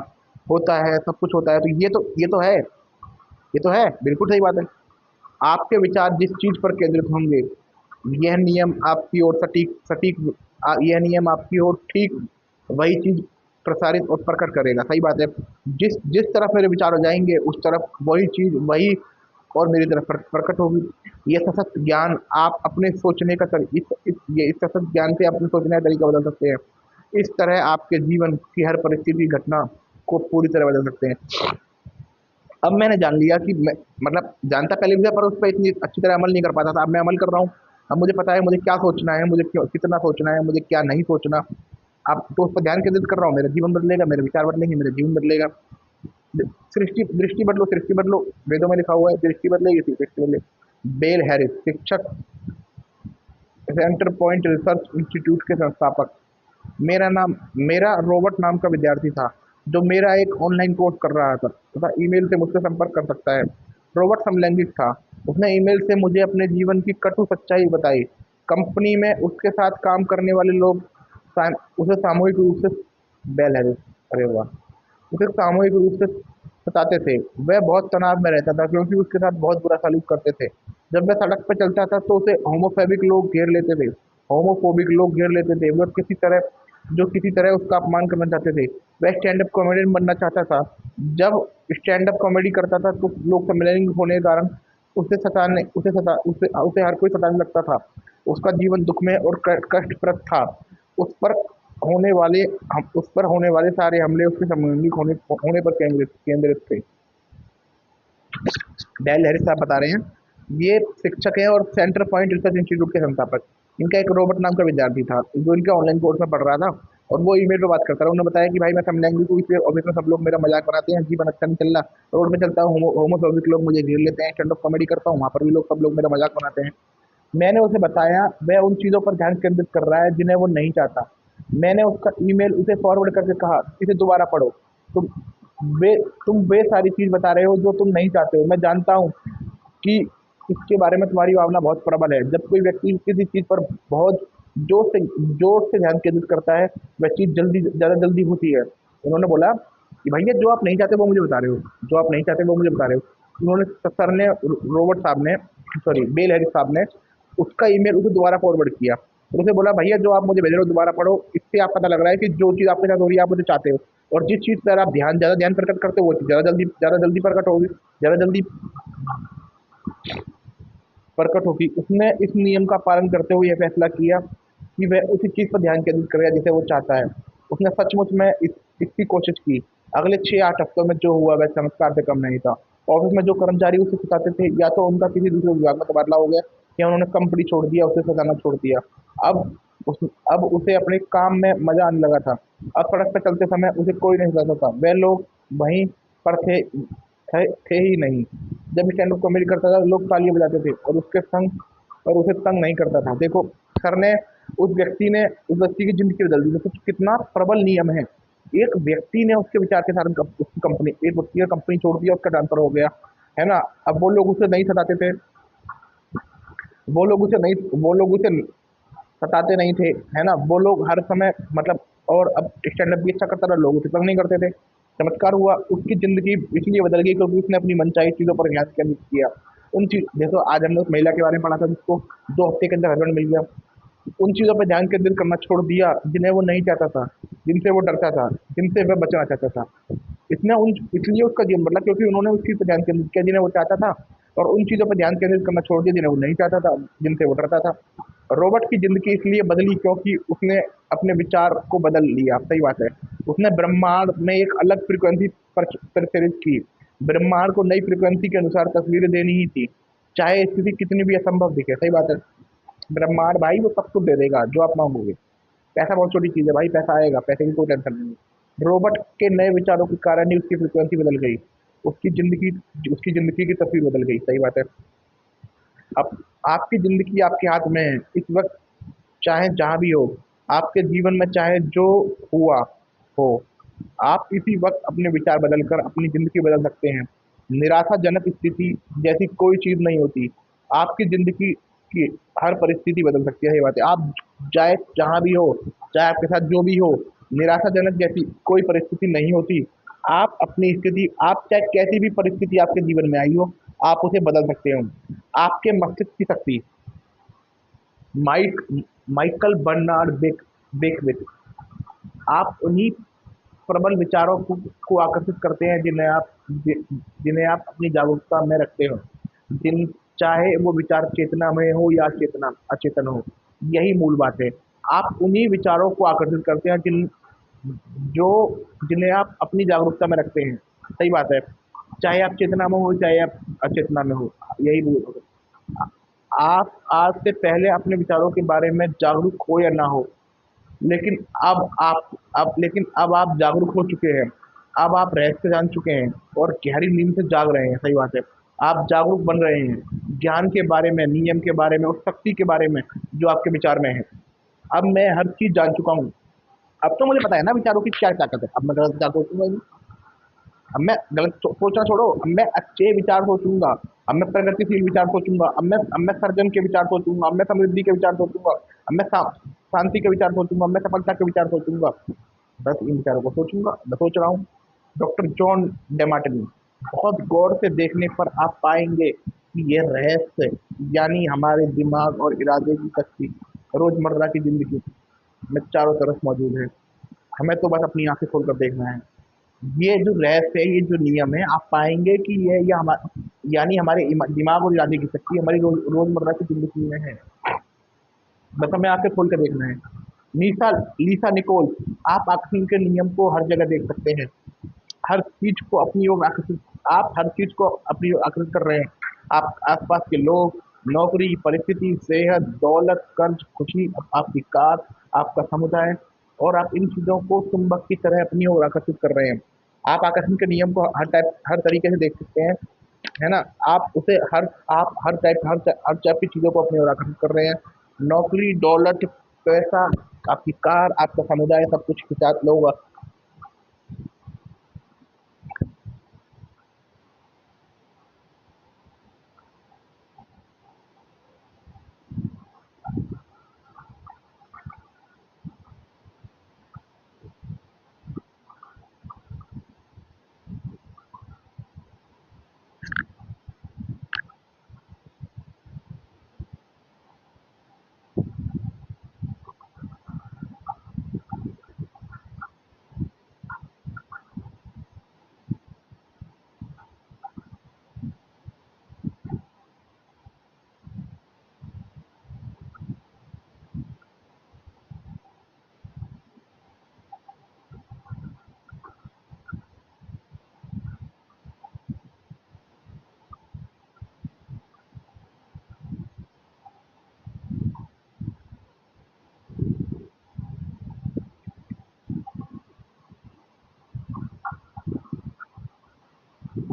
होता है, सब कुछ होता है, तो ये तो है, बिल्कुल सही बात है। आपके विचार जिस चीज़ पर केंद्रित होंगे, यह नियम आपकी ओर सटीक सटीक यह नियम आपकी ओर ठीक वही चीज़ प्रसारित और प्रकट करेगा। सही बात है। जिस जिस तरफ मेरे विचार हो जाएंगे, उस तरफ वही चीज़ वही और मेरी तरफ प्रकट होगी। ये सशक्त ज्ञान आप अपने सोचने का इस सशक्त ज्ञान से अपने सोचने का तरीका बदल सकते हैं। इस तरह आपके जीवन की हर परिस्थिति घटना को पूरी तरह बदल सकते हैं। अब मैंने जान लिया कि मतलब जानता पहले भी था, पर उस पर इतनी अच्छी तरह अमल नहीं कर पाता था। अब मैं अमल कर रहा हूँ। अब मुझे पता है मुझे क्या सोचना है, मुझे क्यों कितना सोचना है, मुझे क्या नहीं सोचना। अब तो उस पर ध्यान केंद्रित कर रहा हूँ, मेरा जीवन बदलेगा, मेरे विचार बदलेंगे, मेरा जीवन बदलेगा। सृष्टि दृष्टि बदलो, सृष्टि बदलो, वेदों में लिखा हुआ है, दृष्टि बदलेगी सृष्टि बदले। बेल हैरिस, शिक्षक, सेंटर पॉइंट रिसर्च इंस्टीट्यूट के संस्थापक। मेरा रॉबर्ट नाम का विद्यार्थी था, जो मेरा एक ऑनलाइन कोर्स कर रहा था तथा ईमेल से मुझसे संपर्क कर सकता है। रॉबर्ट समलैंगिक था। उसने ईमेल से मुझे अपने जीवन की कटु सच्चाई बताई। कंपनी में उसके साथ काम करने वाले लोग उसे सामूहिक रूप से बेल हैरिस, अरे वाह, उसे सामूहिक रूप से सताते थे। वह बहुत तनाव में रहता था क्योंकि उसके साथ बहुत बुरा सलूक करते थे। जब वह सड़क पर चलता था तो उसे होमोफोबिक लोग घेर लेते थे। वह किसी तरह उसका अपमान करना चाहते थे। वह स्टैंड अप कॉमेडियन बनना चाहता था। जब स्टैंड अप कॉमेडी करता था तो लोग सम्मेलन होने के कारण उसे हर कोई सताने लगता था। उसका जीवन दुख में और कष्टप्रद था। उस पर उस पर होने वाले सारे हमले उसके समलैंगिक होने पर केंद्रित थे। डेल हैरिस साहब बता रहे हैं, ये शिक्षक हैं और सेंटर पॉइंट रिसर्च इंस्टीट्यूट के संस्थापक। इनका एक रॉबर्ट नाम का विद्यार्थी था जो इनके ऑनलाइन कोर्स में पढ़ रहा था, और वो ईमेल पे बात करता रहा। उन्होंने बताया कि भाई मैं समलैंगिक हूँ, इसलिए ऑफिस में सब लोग मेरा मजाक बनाते हैं, जीवन अच्छा नहीं चल रहा, रोड में चलता हूँ, होमोफोबिक लोग मुझे घेर लेते हैं, स्टैंड अप कॉमेडी करता हूँ, वहाँ पर भी सब लोग मेरा मजाक बनाते हैं। मैंने उसे बताया वह उन चीज़ों पर ध्यान केंद्रित कर रहा है जिन्हें वो नहीं चाहता। मैंने उसका ईमेल उसे फॉरवर्ड करके कहा, इसे दोबारा पढ़ो। तुम वे तुम वे सारी चीज़ बता रहे हो जो तुम नहीं चाहते हो। मैं जानता हूँ कि इसके बारे में तुम्हारी भावना बहुत प्रबल है। जब कोई व्यक्ति किसी चीज़ पर बहुत जोर से जोर से ध्यान केंद्रित करता है, वह चीज़ ज़्यादा जल्दी होती है। उन्होंने बोला कि भैया जो आप नहीं चाहते वो मुझे बता रहे हो, जो आप नहीं चाहते वो मुझे बता रहे हो। उन्होंने सर ने रॉबर्ट साहब ने सॉरी बेल हैरिस साहब ने उसका ईमेल उसे दोबारा फॉरवर्ड किया और उसे बोला भैया जो आप मुझे भेज रहे हो दोबारा पढ़ो। इससे आप पता लग रहा है कि जो चीज़ आपके साथ हो रही है आप मुझे चाहते हो, और जिस चीज़ पर आप ज़्यादा ध्यान प्रकट करते हो वो चीज़ ज़्यादा जल्दी प्रकट होगी, ज़्यादा जल्दी प्रकट होगी। उसने इस नियम का पालन करते हुए यह फैसला किया कि वह उसी चीज़ पर ध्यान केंद्रित करेगा जिसे वो चाहता है। उसने सचमुच में इसकी कोशिश की। अगले 6-8 हफ्तों में जो हुआ वह चमत्कार से कम नहीं था। ऑफिस में जो कर्मचारी उसे सताते थे या तो उनका किसी दूसरे विभाग में तबादला हो गया या उन्होंने कंपनी छोड़ दिया, उसे सताना छोड़ दिया। अब उस अब उसे अपने काम में मज़ा आने लगा था। अब सड़क पर चलते समय उसे कोई नहीं सताता था। वह लोग वहीं पर थे ही नहीं। जब स्टैंड अप कॉमेडी करता था लोग तालियां बजाते थे और उसे तंग नहीं करता था। देखो सर ने उस व्यक्ति की जिंदगी बदल दी। तो कितना प्रबल नियम है। एक व्यक्ति ने उसके विचार के साथ उसकी कंपनी एक व्यक्ति ने कंपनी छोड़ दिया, उसका ट्रांसफर हो गया, है ना। अब वो लोग उसे सताते नहीं थे, है ना। वो लोग हर समय मतलब और अब स्टैंड अप भी अच्छा करता था, लोग उसे तंग नहीं करते थे। चमत्कार हुआ, उसकी ज़िंदगी इसलिए बदल गई क्योंकि उसने अपनी मनचाही चीज़ों पर ध्यान केंद्रित किया। उन चीज़ जैसे आज हमने उस महिला के बारे में पढ़ा था जिसको 2 हफ्ते के अंदर हस्बैंड मिल गया। उन चीज़ों पर ध्यान केंद्रित करना छोड़ दिया जिन्हें वो नहीं चाहता था, जिनसे वो डरता था, जिनसे वह बचना चाहता था। इसने उन इसलिए उसका जीवन बदला क्योंकि उन्होंने उस चीज़ पे ध्यान केंद्रित किया जिन्हें वो चाहता था, और उन चीज़ों पर ध्यान केंद्रित करना छोड़ दिया जिन्हें वो नहीं चाहता था, जिनसे वो डरता था। रॉबर्ट की ज़िंदगी इसलिए बदली क्योंकि उसने अपने विचार को बदल लिया। सही बात है। उसने ब्रह्मांड में एक अलग फ्रीक्वेंसी पर प्रसारित की। ब्रह्मांड को नई फ्रीक्वेंसी के अनुसार तस्वीरें देनी ही थी, चाहे स्थिति कितनी भी असंभव दिखे। सही बात है। ब्रह्मांड भाई वो सब कुछ दे देगा जो आप मांगोगे। पैसा बहुत छोटी चीज़ है भाई, पैसा आएगा, पैसे की कोई टेंशन नहीं है। रॉबर्ट के नए विचारों के कारण ही उसकी फ्रीक्वेंसी बदल गई। उसकी ज़िंदगी उसकी ज़िंदगी की तस्वीर बदल गई। सही बात है। अब आपकी ज़िंदगी आपके हाथ में है इस वक़्त, चाहे जहाँ भी हो। आपके जीवन में चाहे जो हुआ हो, आप इसी वक़्त अपने विचार बदलकर अपनी ज़िंदगी बदल सकते हैं। निराशाजनक स्थिति जैसी कोई चीज़ नहीं होती। आपकी ज़िंदगी की हर परिस्थिति बदल सकती है, ये बात है। आप चाहे जहाँ भी हो, चाहे आपके साथ जो भी हो, निराशाजनक जैसी कोई परिस्थिति नहीं होती। आप चाहे कैसी भी परिस्थिति आपके जीवन में आई हो, आप उसे बदल सकते हो। आपके मस्तिष्क की शक्ति। Mike Michael Bernard Beckwith. आप उन्हीं प्रबल विचारों को आकर्षित करते हैं जिन्हें आप अपनी जागरूकता में रखते हो। जिन चाहे वो विचार चेतना में हो या चेतना अचेतन हो, यही मूल बात है। आप उन्हीं विचारों को आकर्षित करते हैं जो जिन्हें आप अपनी जागरूकता में रखते हैं। सही बात है। चाहे आप चेतना में हो चाहे आप अचेतना में हो, यही मूल है। आप आज से पहले अपने विचारों के बारे में जागरूक हो या ना हो, लेकिन अब आप जागरूक हो चुके हैं। अब आप रहस्य जान चुके हैं और गहरी नींद से जाग रहे हैं। सही बात है। आप जागरूक बन रहे हैं ज्ञान के बारे में, नियम के बारे में और शक्ति के बारे में जो आपके विचार में है। अब मैं हर चीज़ जान चुका हूँ। अब तो मुझे पता है ना विचारों की क्या ताकत है। अब मैं गलत विचार सोचूंगा ही नहीं। अब मैं सोचना छोड़ो, अब मैं अच्छे विचार सोचूंगा। अब मैं प्रगतिशील विचार सोचूंगा। अब मैं सर्जन के विचार सोचूंगा। अब मैं समृद्धि के विचार सोचूंगा। अब मैं शांति के विचार सोचूंगा। अब मैं सफलता के विचार सोचूंगा। बस इन विचारों को सोचूंगा, मैं सोच रहा हूँ। Doctor John Demartini. बहुत गौर से देखने पर आप पाएंगे कि यह रहस्य, यानी हमारे दिमाग और इरादे की शक्ति, रोजमर्रा की जिंदगी में चारों तरफ मौजूद है। हमें तो बस अपनी आंखें खोलकर देखना है। ये जो रहस्य है, ये जो नियम है, आप पाएंगे कि ये यानी हमारे दिमाग और इरादे की शक्ति हमारी रोजमर्रा की जिंदगी में है। बस हमें आंखें खोल कर देखना है। लीसा लीसा निकोल। आप आकर्षण के नियम को हर जगह देख सकते हैं। हर चीज को अपनी ओर आकर्षित आप हर चीज को अपनी ओर आकर्षित कर रहे हैं। आप आसपास के लोग, नौकरी, परिस्थिति, सेहत, दौलत, कर्ज, खुशी, आपकी कार, आपका समुदाय, और आप इन चीजों को चुंबक की तरह अपनी ओर आकर्षित कर रहे हैं। आप आकर्षण के नियम को हर तरीके से देख सकते हैं। है ना? आप उसे हर आप हर टाइप की चीज़ों को अपनी ओर आकर्षित कर रहे हैं। नौकरी, दौलत, पैसा, आपकी कार, आपका समुदाय, सब कुछ के साथ लोग।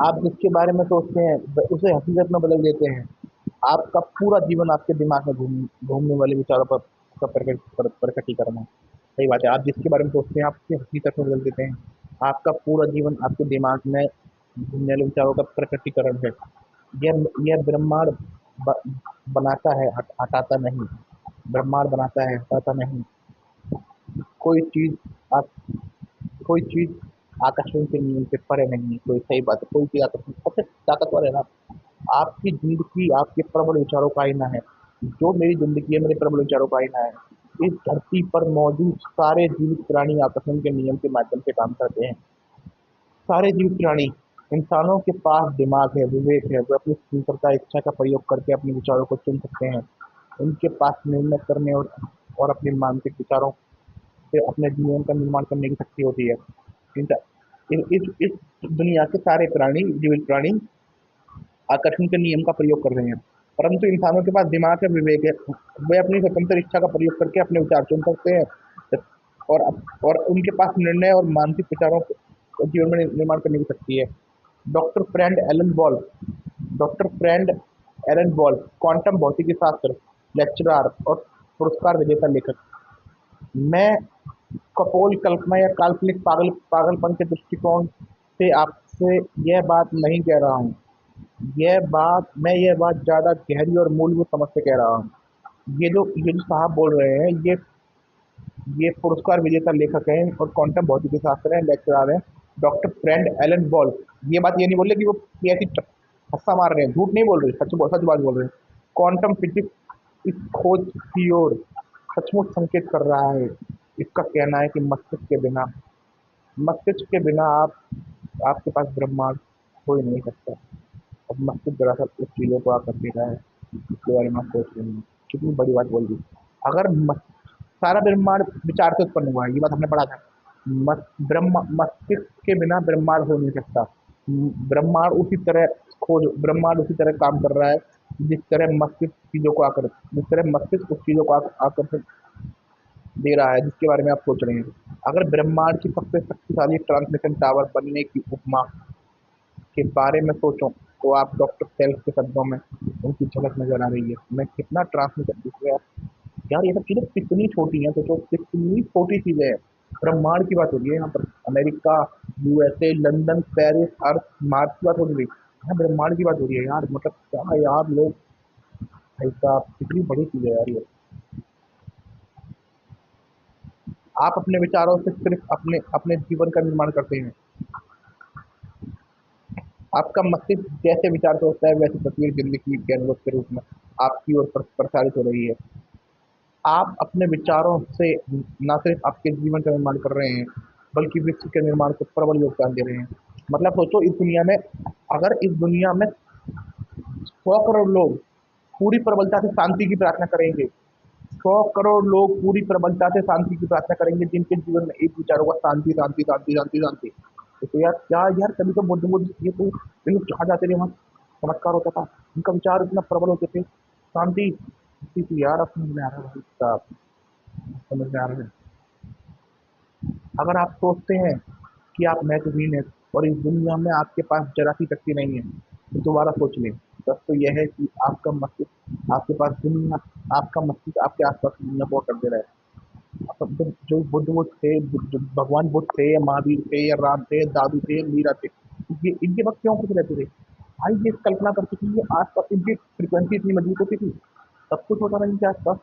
आप जिसके बारे में सोचते हैं उसे हकीकत में बदल देते हैं। आपका पूरा जीवन आपके दिमाग में घूमने वाले विचारों पर का प्रकटीकरण है। सही बात है। आप जिसके बारे में सोचते हैं आप उसकी हकीकत में बदल देते हैं। आपका पूरा जीवन आपके दिमाग में घूमने वाले विचारों का प्रकटीकरण है। यह ब्रह्मांड ब, बनाता है, हटाता नहीं। ब्रह्मांड बनाता है, हटाता नहीं। कोई चीज आप कोई चीज आकर्षण के नियम से परे नहीं है। कोई सही बात है। कोई चीज आकर्षण सबसे ताकतवर है ना। आपकी ज़िंदगी आपके प्रबल विचारों का आईना है। जो मेरी ज़िंदगी है मेरे प्रबल विचारों का आईना है। इस धरती पर मौजूद सारे जीवित प्राणी आकर्षण के नियम के माध्यम से काम करते हैं। सारे जीवित प्राणी। इंसानों के पास दिमाग है, विवेक है, वे अपनी स्वतंत्रता इच्छा का प्रयोग करके अपने विचारों को चुन सकते हैं। उनके पास निर्णय करने और अपने मानसिक विचारों से अपने जीवन का निर्माण करने की शक्ति होती है। इस दुनिया के सारे प्राणी, जीवित प्राणी आकर्षण के नियम का प्रयोग कर रहे हैं। परंतु इंसानों के पास दिमाग है, विवेक है। वे अपनी स्वतंत्र इच्छा का प्रयोग करके अपने विचार चुन सकते हैं और और उनके पास निर्णय और मानसिक विचारों को जीवन में निर्माण करने की शक्ति है। Doctor friend Alan Ball doctor friend Alan Ball quantum भौतिकी शास्त्र लेक्चरर और पुरस्कार विजेता लेखक। मैं कपोल कल्पना या काल्पनिक पागलपन के दृष्टिकोण से आपसे यह बात नहीं कह रहा हूँ। यह बात ज़्यादा गहरी और मूलभूत समझ से कह रहा हूँ। ये जो साहब बोल रहे हैं, ये पुरस्कार विजेता लेखक हैं और क्वांटम भौतिकी शास्त्र हैं, लेक्चरर हैं। डॉक्टर फ्रेंड एलन बॉल ये बात ये नहीं बोल रहे कि वो ये ऐसी हस्सा मार रहे हैं, झूठ नहीं बोल रहे, सच बात बोल रहे हैं। क्वांटम फिजिक्स इस खोज की ओर सचमुच संकेत कर रहा है। इसका कहना है कि मस्तिष्क के बिना आपके पास ब्रह्मांड हो ही नहीं सकता। अब मस्तिष्क दरअसल उस चीज़ों को आकर दे रहा है जिसके बारे में आप सोच रहे हैं। कितनी बड़ी बात बोल दी। अगर सारा ब्रह्मांड विचार से उत्पन्न हुआ है, ये बात हमने पढ़ा था। मस्तिष्क के बिना ब्रह्मांड हो नहीं सकता। ब्रह्मांड उसी तरह काम कर रहा है जिस तरह मस्तिष्क उस चीज़ों को आकर्षण दे रहा है जिसके बारे में आप सोच रहे हैं। अगर ब्रह्मांड की सबसे शक्तिशाली ट्रांसमिशन टावर बनने की उपमा के बारे में सोचो तो आप डॉक्टर सेल्स के शब्दों में उनकी झलक नजर आ रही है। मैं कितना ट्रांसमिशन दूसरे यार ये सब चीज़ें कितनी छोटी हैं, सोचो कितनी छोटी चीज़ें हैं। ब्रह्मांड की बात हो रही है यहाँ पर। अमेरिका, यूएसए, लंदन, पेरिस, अर्थ, मार्स की बात हो रही है। यहाँ ब्रह्मांड की बात हो रही है यार। मतलब क्या यार लोग, भाई साहब कितनी बड़ी चीज़ है यार ये। आप अपने विचारों से सिर्फ अपने अपने जीवन का निर्माण करते हैं। आपका मस्तिष्क जैसे विचार सोचता है वैसी तस्वीर जिंदगी के अनुभव के रूप में आपकी ओर प्रसारित हो रही है। आप अपने विचारों से न सिर्फ आपके जीवन का निर्माण कर रहे हैं बल्कि विश्व के निर्माण को प्रबल योगदान दे रहे हैं। मतलब सोचो इस दुनिया में 100 करोड़ लोग पूरी प्रबलता से शांति की प्रार्थना करेंगे। 100 करोड़ लोग पूरी प्रबलता से शांति की प्रार्थना करेंगे जिनके जीवन में एक विचार होगा, शांति शांति शांति शांति शांति। तो यार क्या यार, तभी तो बुद्ध बुद्ध ये तो ये लोग जहाँ जाते थे वहाँ चमत्कार होता था। उनका विचार इतना प्रबल होते थे, शांति थी यार। अब समझ में आ रहा है भाई साहब, समझ में आ रहा है। अगर आप सोचते हैं कि आप महत्वहीन हैं और इस दुनिया में आपके पास जरा सी शक्ति नहीं है, दोबारा सोच लें। सच तो यह है कि आपका मस्तिष्क आपके पास दुनिया आपका मस्तिष्क आपके आस-पास की दुनिया को कर दे रहा है। मतलब जो बुद्ध थे, जो भगवान बुद्ध थे या महावीर थे या राम थे, दादू थे, मीरा थे, ये इनके वक़्त क्यों खुश रहते थे? भाई ये कल्पना करते थे, ये आस-पास इनकी फ्रीक्वेंसी इतनी मजबूत होती थी, सब कुछ होता था इनके आस-पास।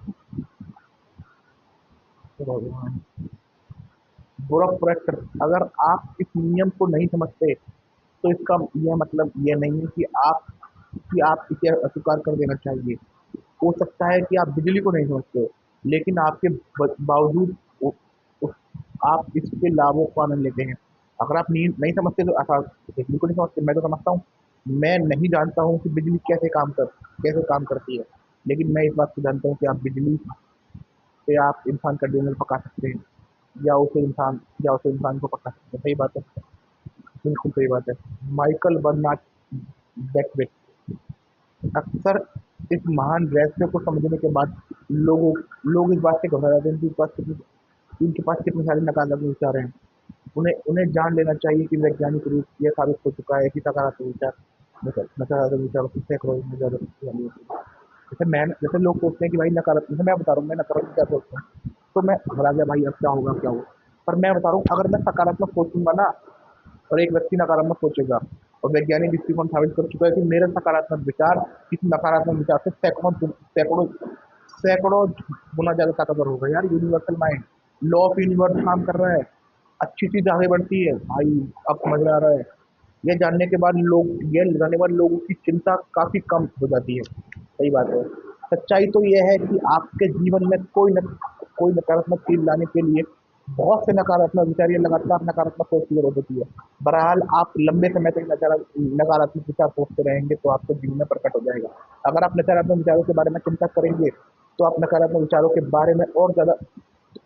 तो भगवान बुरा प्रोडक्ट, अगर आप इस नियम को नहीं समझते, तो इसका यह मतलब ये नहीं है कि आप इसे अस्वीकार कर देना चाहिए। हो सकता है कि आप बिजली को नहीं समझते हो, लेकिन आपके बावजूद आप इसके लाभों का आनंद लेते हैं। अगर आप नींद नहीं समझते तो ऐसा बिजली को नहीं समझते, मैं तो समझता हूँ। मैं नहीं जानता हूँ कि बिजली कैसे काम करती है, लेकिन मैं इस बात को जानता हूँ कि आप बिजली से आप इंसान का डिनर पका सकते हैं, या उसे इंसान को पका सकते हैं। सही बात है, बिल्कुल सही बात है। माइकल बर्नार्ड बेकवेट, अक्सर इस महान रहस्य को समझने के बाद लोगों लोग इस बात से घबरा जाते हैं कि इनके पास कितने सारे नकारात्मक विचार हैं। उन्हें उन्हें जान लेना चाहिए कि वैज्ञानिक रूप से यह साबित हो चुका है कि सकारात्मक विचार नकारात्मक विचारों से सैकड़ों गुना ज़्यादा शक्तिशाली होते हैं। जैसे लोग सोचते हैं कि भाई नकारात्मक, जैसे मैं बता रहा हूँ, मैं नकारात्मक क्या सोचता हूँ, तो मैं घबरा गया भाई, अब क्या होगा। पर मैं बता रहा हूँ, अगर मैं सकारात्मक सोचूंगा ना, और एक व्यक्ति नकारात्मक सोचेगा, और वैज्ञानिक दृष्टिकोण साबित कर चुका है कि मेरे सकारात्मक विचार किसी नकारात्मक विचार से सैकड़ों सैकड़ों गुना ज्यादा ताकतवर होगा यार। Universal mind, law of universe काम कर रहा है, अच्छी चीज आगे बढ़ती है भाई। अब समझ में आ रहा है। यह जानने के बाद लोगों की चिंता काफी कम हो जाती है। सही बात है। सच्चाई तो यह है कि आपके जीवन में कोई नकारात्मक चीज लाने के लिए बहुत से नकारात्मक विचार या लगातार नकारात्मक सोच की जरूरत होती है। बहरहाल आप लंबे समय तक नकारात्मक विचार सोचते रहेंगे तो आपके जीवन में प्रकट हो जाएगा। अगर आप नकारात्मक विचारों के बारे में चिंता करेंगे, तो आप नकारात्मक विचारों के बारे में और ज़्यादा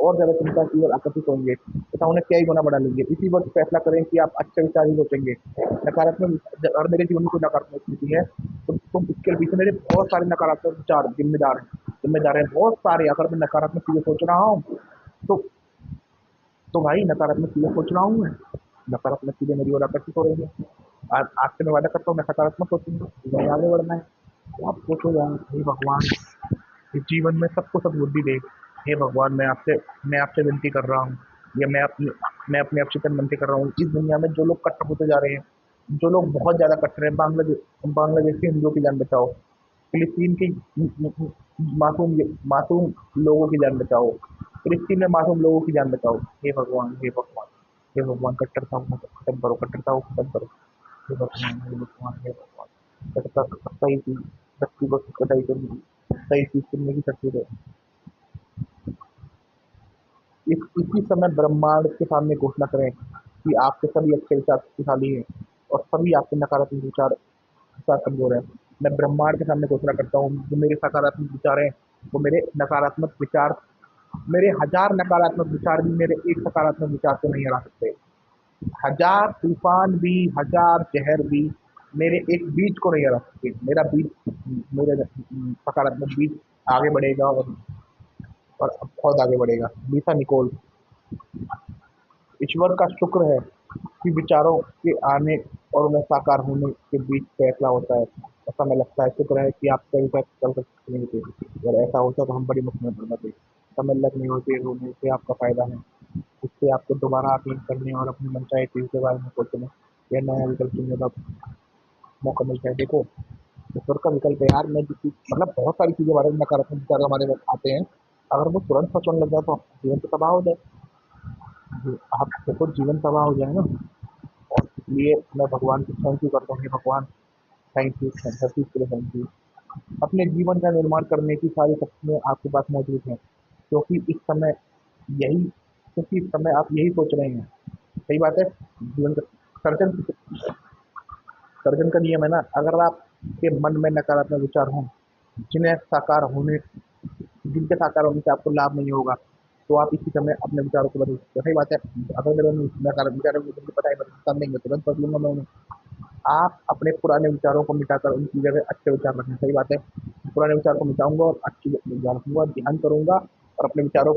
चिंता की ओर आकर्षित होंगे तथा उन्हें कई गुना बढ़ा लेंगे। इसी वक्त फैसला करें कि आप अच्छे विचार ही सोचेंगे। अगर मेरे जीवन में कोई नकारात्मक स्थिति है, तो इसके पीछे मेरे बहुत सारे नकारात्मक विचार जिम्मेदार हैं बहुत सारे। अगर मैं नकारात्मक चीज़ें सोच रहा हूँ, तो भाई नकारात्मक चीज़ें सोच रहा हूँ मैं, नकारात्मक चीज़ें मेरी ओर आकर्षित हो रही हैं। आज आज से मैं वादा करता हूँ, मैं सकारात्मक सोचूंगा, मुझे आगे बढ़ना है। तो आप सोचो यार, हे भगवान, इस जीवन में सबको सद्बुद्धि दे। हे भगवान, मैं आपसे विनती कर रहा हूँ, या मैं अपने आप से तन मन से कर रहा हूँ। इस दुनिया में जो लोग कट्टर होते जा रहे हैं, जो लोग बहुत ज़्यादा कट्टर हैं, बांग्लादेश के हिंदुओं की जान बचाओ, फिलिस्तीन की मासूम मासूम लोगों की जान बचाओ, फिलिस्तीन में मासूम लोगों की जान बचाओ। हे भगवान, हे भगवान, हे भगवान, कट्टरता को खत्म करो, कट्टरता को खत्म करो। हे भगवान, हे भगवान, हे भगवान, कट्टरता सही चीज, शक्ति को कटाई करने की, सही चीज सुनने की शक्ति दो। इसी समय ब्रह्मांड के सामने घोषणा करें कि आपके सभी अच्छे विचार शक्तिशाली हैं, और सभी आपके नकारात्मक विचार कमजोर है। मैं ब्रह्मांड के सामने घोषणा करता हूँ, जो मेरे सकारात्मक विचार हैं, वो मेरे हजार नकारात्मक विचार भी मेरे एक सकारात्मक विचार को नहीं हरा सकते। हजार तूफान भी, हजार जहर भी मेरे एक बीज को नहीं हरा सकते। मेरे सकारात्मक बीज आगे बढ़ेगा, और बहुत आगे बढ़ेगा। लीसा निकोल। ईश्वर का शुक्र है कि विचारों के आने और उन्हें साकार होने के बीच फैसला होता है। ऐसा हमें लगता है, शुक्र है कि आप कभी तक कल तक नहीं थे। अगर ऐसा होता तो हम बड़ी मुश्किल में पड़ जाते। समय लगनी होती है, रोने से आपका फायदा है। इससे आपको दोबारा आकलन करने और अपनी मनचाही चीज के बारे में सोचने या नया विकल्प चुनने का मौका मिलता है। देखो, ईश्वर का विकल्प है यार। मैं मतलब बहुत सारी चीज़ों के बारे में नकारात्मक विचार हमारे पास आते हैं, अगर वो तुरंत सोचने लग जाए तो जीवन तो तबाह हो जाए। आप देखो, जीवन तबाह हो जाए ना। और इसलिए मैं भगवान को थैंक यू करता हूँ, हे भगवान, थैंक यू, हर चीज़ के लिए थैंक यू। अपने जीवन का निर्माण करने की सारी शक्तियाँ आपके पास मौजूद हैं, क्योंकि इस समय यही क्योंकि इस समय आप यही सोच रहे हैं। सही बात है। जीवन का सर्जन सर्जन का नियम है ना, अगर आपके मन में नकारात्मक विचार हों, जिन्हें साकार होने जिनके साकार होने से आपको लाभ नहीं होगा, तो आप इसी समय अपने विचारों को बदल सकते हैं। सही बात है। अगर मेरे मन में नकारात्मक विचार है, मुझे पता है बदल नहीं, मैं तुरंत बदलूंगा मैं उन्हें। आप अपने पुराने विचारों को मिटाकर उनकी जगह अच्छे विचार रखें। सही बात है। पुराने विचार को मिटाऊंगा और अच्छे विचार रखूंगा, ध्यान करूंगा, और अपने विचारों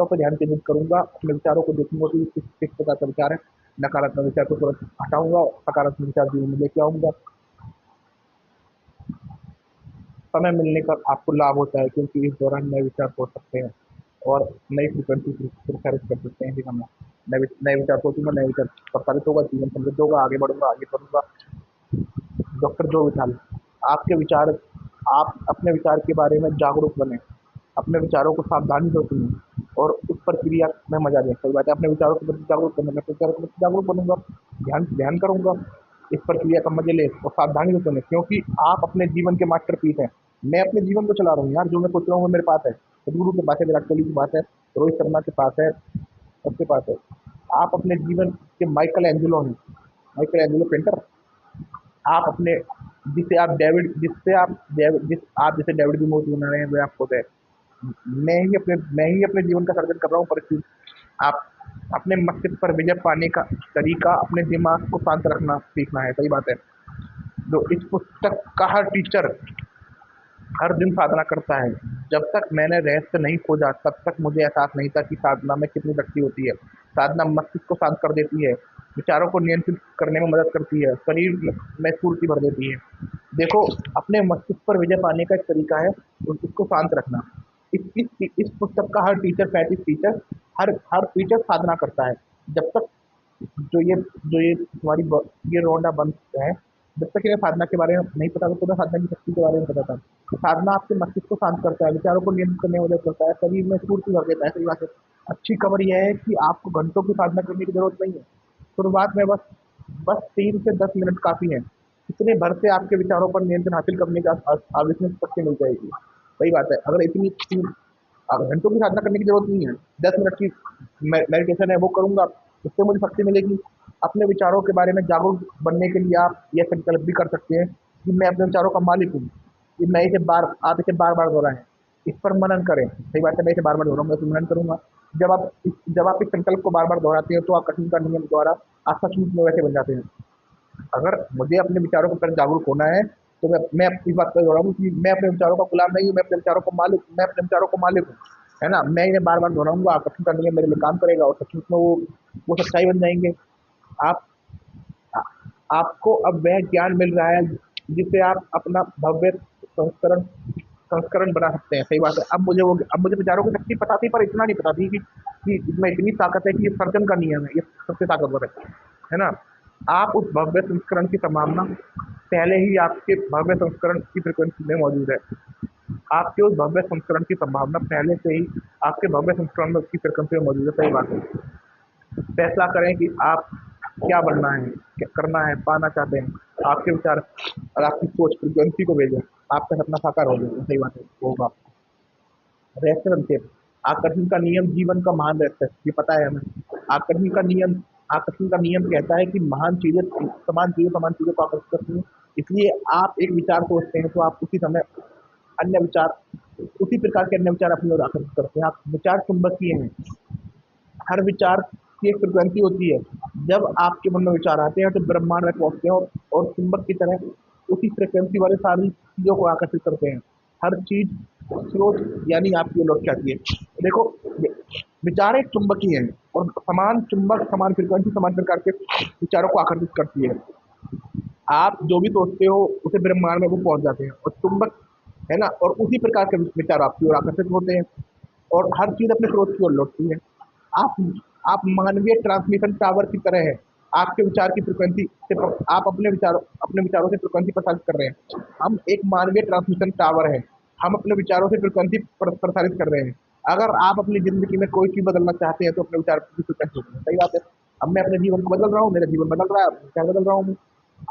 पर ध्यान केंद्रित करूंगा। अपने विचारों को देखूंगा कि किस प्रकार का विचार है। नकारात्मक विचार को तुरंत हटाऊंगा और सकारात्मक विचार जीवन में लेके आऊंगा। समय मिलने का आपको लाभ होता है, क्योंकि इस दौरान नए विचार सोच सकते हैं और नई फ्रीक्वेंसी प्रसारित कर सकते हैं। जी हाँ, मैं नए विचार सोचूंगा, नए विचार प्रसारित होगा, जीवन समृद्ध होगा, आगे बढ़ूंगा, आगे बढ़ूंगा। डॉक्टर जो विशाल, आपके विचार, आप अपने विचार के बारे में जागरूक बने, अपने विचारों को सावधानी से सुनें और उस प्रक्रिया में मजा लें। सही बात है, अपने विचारों के प्रति जागरूक करना, मैं अपने विचारों के प्रति जागरूक बनूंगा, ध्यान ध्यान करूंगा, इस प्रक्रिया का मजे लें और सावधानी से सुने, क्योंकि आप अपने जीवन के मास्टरपीस हैं। मैं अपने जीवन को चला रहा हूँ यार, जो मैं सोच रहा हूँ वो मेरे पास है, सदगुरु के पास है, विराट कोहली के पास है, रोहित शर्मा के पास है, सबके पास है। आप अपने जीवन के माइकल एंजेलो हैं, माइकल एंजेलो पेंटर। आप अपने, जिसे आप डेविड, जिसे डेविड की मूर्ति बना रहे हैं, वे आप खुद है। मैं ही अपने जीवन का सर्जन कर रहा हूँ, पर आप अपने मस्तिष्क पर विजय पाने का तरीका अपने दिमाग को शांत रखना सीखना है। सही बात है। जो इस पुस्तक का हर टीचर हर दिन साधना करता है। जब तक मैंने रहस्य नहीं खोजा, तब तक मुझे एहसास नहीं था कि साधना में कितनी शक्ति होती है। साधना मस्तिष्क को शांत कर देती है, विचारों को नियंत्रित करने में मदद करती है, शरीर में स्फूर्ति भर देती है। देखो, अपने मस्तिष्क पर विजय पाने का एक तरीका है उसको शांत रखना। इस पुस्तक का हर टीचर, 35 टीचर, हर हर टीचर साधना करता है। जब तक जो ये तुम्हारी ये रोना बंद है, जब तक इन्हें साधना के बारे में नहीं पता था, तुम्हें साधना की शक्ति के बारे में पता था। साधना आपके मस्तिष्क को शांत करता है, विचारों को नियंत्रित करने में मदद करता है, शरीर में स्फूर्ति भर देता है। सही बात है। अच्छी खबर यह है कि आपको घंटों की साधना करने की जरूरत नहीं है। शुरुआत में बस बस 3 से 10 मिनट काफी है। इतने भर से आपके विचारों पर नियंत्रण हासिल करने का अविस्मरणीय शक्ति मिल जाएगी। सही बात है। अगर घंटों की साधना करने की जरूरत नहीं है, 10 मिनट की मेडिटेशन है वो करूंगा, उससे मुझे शक्ति मिलेगी। अपने विचारों के बारे में जागरूक बनने के लिए आप यह संकल्प भी कर सकते हैं कि मैं अपने विचारों का मालिक हूँ। कि मैं इसे बार आप इसे बार बार दोहराएं, इस पर मनन करें। सही बात है, मैं इसे बार बार दोहराऊंगा, इस पर मनन करूंगा। जब आप इस संकल्प को बार बार दोहराते हैं, तो आप कठिन का नियम द्वारा आप सचमुच में वैसे बन जाते हैं। अगर मुझे अपने विचारों के प्रति जागरूक होना है, तो मैं इस बात पर दोहराऊँ कि मैं अपने विचारों का गुलाम नहीं हूँ, मैं अपने विचारों को मालिक हूँ। है ना? मैं इन्हें बार-बार दोहराऊँगा, आकर्षण का नियम मेरे लिए काम करेगा और सचमुच में वो सच्चाई बन जाएँगे। आप आ आपको अब वह ज्ञान मिल रहा है जिससे आप अपना भव्य संस्करण संस्करण बना सकते हैं। सही बात है। अब मुझे विचारों की शक्ति पता थी, पर इतना नहीं पता थी कि इसमें इतनी ताकत है कि ये सर्जन का नियम है, ये सबसे ताकतवर है ना? आप उस भव्य संस्करण की संभावना पहले ही आपके भव्य संस्करण की फ्रीक्वेंसी में मौजूद है। आपके उस भव्य संस्करण की संभावना पहले से ही आपके भव्य संस्करण में उसकी फ्रीक्वेंसी में मौजूद है। सही बात है। फैसला करें कि आप क्या बनना है, क्या करना है, पाना चाहते हैं। आपके विचार और आपकी सोच फ्रीक्वेंसी को भेजें, आपका सपना साकार हो जाएगा। सही बात है, होगा। रहस्य संक्षेप। आकर्षण का नियम जीवन का महान रहस्य है, ये पता है हमें। आकर्षण का नियम आकर्षण का नियम कहता है कि समान चीजें को आकर्षित करती हैं। इसलिए आप एक विचार सोचते हैं, तो आप उसी समय अन्य विचार उसी प्रकार के अन्य विचार अपनी ओर आकर्षित करते हैं। आप विचार चुंबकीय हैं। हर विचार की एक फ्रीक्वेंसी होती है। जब आपके मन में विचार आते हैं, तो ब्रह्मांड में पहुंचते हैं और चुंबक की तरह उसी फ्रीक्वेंसी वाले सारी चीजों को आकर्षित करते हैं। हर चीज स्रोत यानी आपकी ओर लौट के आती है। देखो, विचार एक चुंबकीय है और समान चुंबक, समान फ्रीक्वेंसी, समान प्रकार के विचारों को आकर्षित करती है। आप जो भी सोचते हो उसे ब्रह्मांड में वो पहुंच जाते हैं और चुंबक, है ना, और उसी प्रकार के विचार आपकी ओर आकर्षित होते हैं और हर चीज अपने स्रोत की ओर लौटती है। आप आप मानवीय ट्रांसमिशन टावर की तरह है। आपके विचार की फ्रीक्वेंसी से आप अपने विचारों से फ्रीक्वेंसी प्रसारित कर रहे हैं। हम एक मानवीय ट्रांसमिशन टावर है। हम अपने विचारों से फ्रीक्वेंसी प्रसारित कर रहे हैं। अगर आप अपनी जिंदगी में कोई चीज बदलना चाहते हैं, तो अपने विचार की फ्रीक्वेंसी बदलें। सही बात है। अब मैं अपने जीवन को बदल रहा हूँ, मेरा जीवन बदल रहा है, क्या बदल रहा हूँ मैं?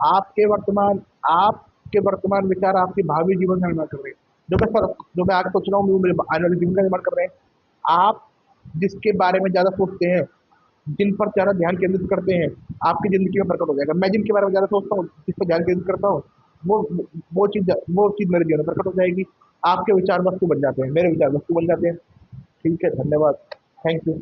आपके वर्तमान आपके वर्तमान विचार आपके भावी जीवन का निर्माण कर रहे हैं। जो मैं आगे सोच रहा हूँ, वो मेरे आने वाले जीवन का निर्माण कर रहे हैं। आप जिसके बारे में ज़्यादा सोचते हैं, जिन पर ज़्यादा ध्यान केंद्रित करते हैं, आपकी ज़िंदगी में प्रकट हो जाएगा। मैं जिनके बारे में ज़्यादा सोचता हूँ, जिस पर ध्यान केंद्रित करता हूँ, वो वो चीज़ मेरे जीवन में प्रकट हो जाएगी। आपके विचार वस्तु बन जाते हैं, मेरे विचार वस्तु बन जाते हैं। ठीक है, धन्यवाद। Thank you.